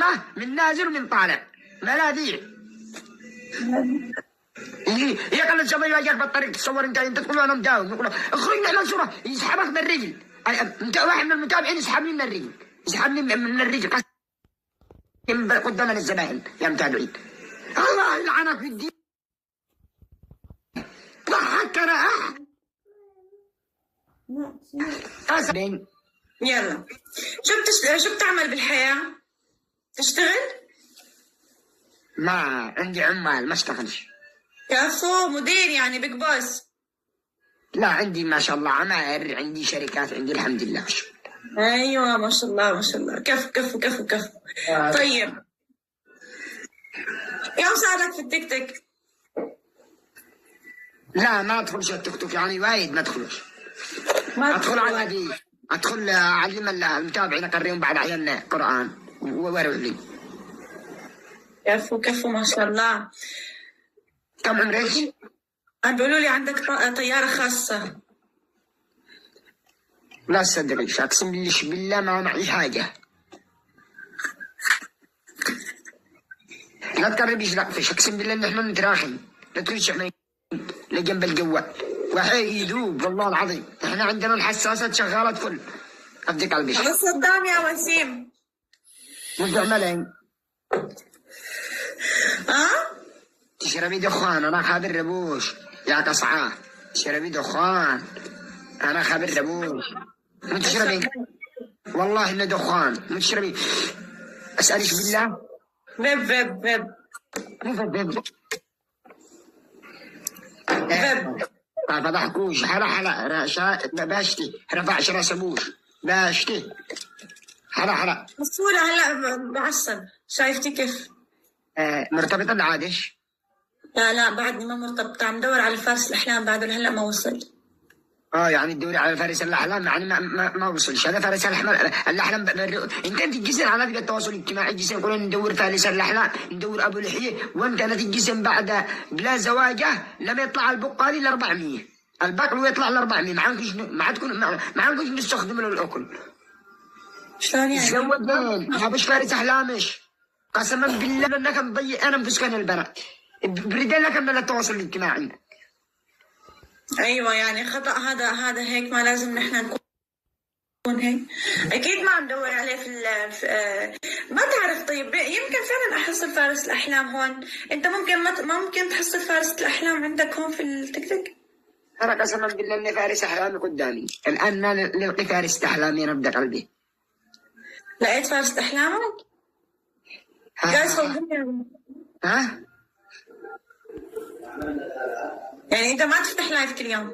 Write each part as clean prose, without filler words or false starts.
عامة من نازل ومن طالع ملاذيع. هي قال الشباب يواجهك بالطريق تصور انت تقول انا مجاوب، يقول اخرج نعمل صوره يسحبك من الرجل. انت واحد من المتابعين يسحبني من الرجل، يسحبني من الرجل قدام الزبائن يا متابعين. الله يلعنك في الدين. ضحك انا يلا شو بتعمل بالحياة؟ تشتغل؟ ما عندي عمال ما اشتغلش. كفو مدير يعني بيج بوس؟ لا عندي ما شاء الله عماير، عندي شركات، عندي الحمد لله. ايوه ما شاء الله ما شاء الله. كفو كفو كفو كفو. طيب كم ساعتك في التيك توك؟ لا ما ادخلش التيك توك يعني وايد ما ادخلش. ما ادخل على هذه، ادخل اعلم المتابعين اقريهم بعد عيالنا قران ووروا لي. كفو كفو ما شاء الله. كم عمرك؟ بيقولوا لي عندك طيارة خاصة. لا تصدقيش اقسم بالله ما معي حاجة. لا تقربيش لا فيش اقسم بالله ان احنا نتراخي. لا تقوليش احنا لجنب الجوال وحي يذوب والله العظيم. احنا عندنا الحساسات شغالة فل. افدك قلبي. بس صدام يا وسيم. مزعملين. تشربي دخان انا خابر ربوش يا قصعة. تشربي دخان انا خابر ربوش. ما تشربي والله انه دخان. ما تشربي اسالك بالله. فيب فيب فيب مو فيب فيب. ما فضحكوش. هلا باشتي رفعش راس ابوش باشتي. هلا مسؤولة هلا بعصب. شايفتي كيف؟ مرتبطة بعادش؟ لا بعدني ما مرتبطة. عم دور على فارس الأحلام بعده لهلا ما وصل. يعني تدوري على فارس الاحلام يعني ما وصلش. هذا فارس الاحلام انت تجسر على هذا التواصل الاجتماعي جسر يقولون ندور فارس الاحلام ندور ابو لحيه، وانت انا تجسم بعد بلا زواجه لما يطلع البقالي ل 400 البقل ويطلع ل 400 ما عندكوش نستخدم له الاكل. شلون يعني؟ زودين ما بش فارس احلامش قسما بالله انك مضيع انا مفسكن البنات بريد لك من التواصل الاجتماعي. ايوه يعني خطأ. هذا هيك ما لازم نحن نكون هيك. اكيد ما عم دور عليه ما تعرف. طيب يمكن فعلا احصل فارس الاحلام هون. انت ممكن ما ممكن تحصل فارس الاحلام عندك هون في التيك توك؟ انا قسما بالله اني فارس احلامي قدامي الان. نلقي فارس احلامي نبدا قلبي. لقيت فارس احلامك؟ جايز ها؟ يعني انت ما تفتح لايف كل يوم؟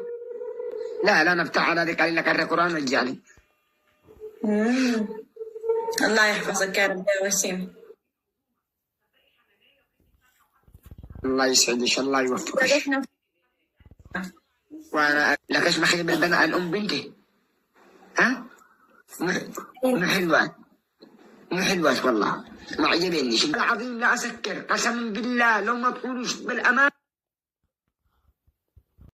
لا انا افتح على ذيك قال لك اقرا قران وجالي. الله يحفظك يا رب يا وسيم. الله يسعدك الله يوفقك. وانا لك اسمح لي بالبناء الام بنتي. ها؟ مو حلوات مو حلوات والله ما عجبني. العظيم لا اسكر قسما بالله لو ما تقولوش بالامان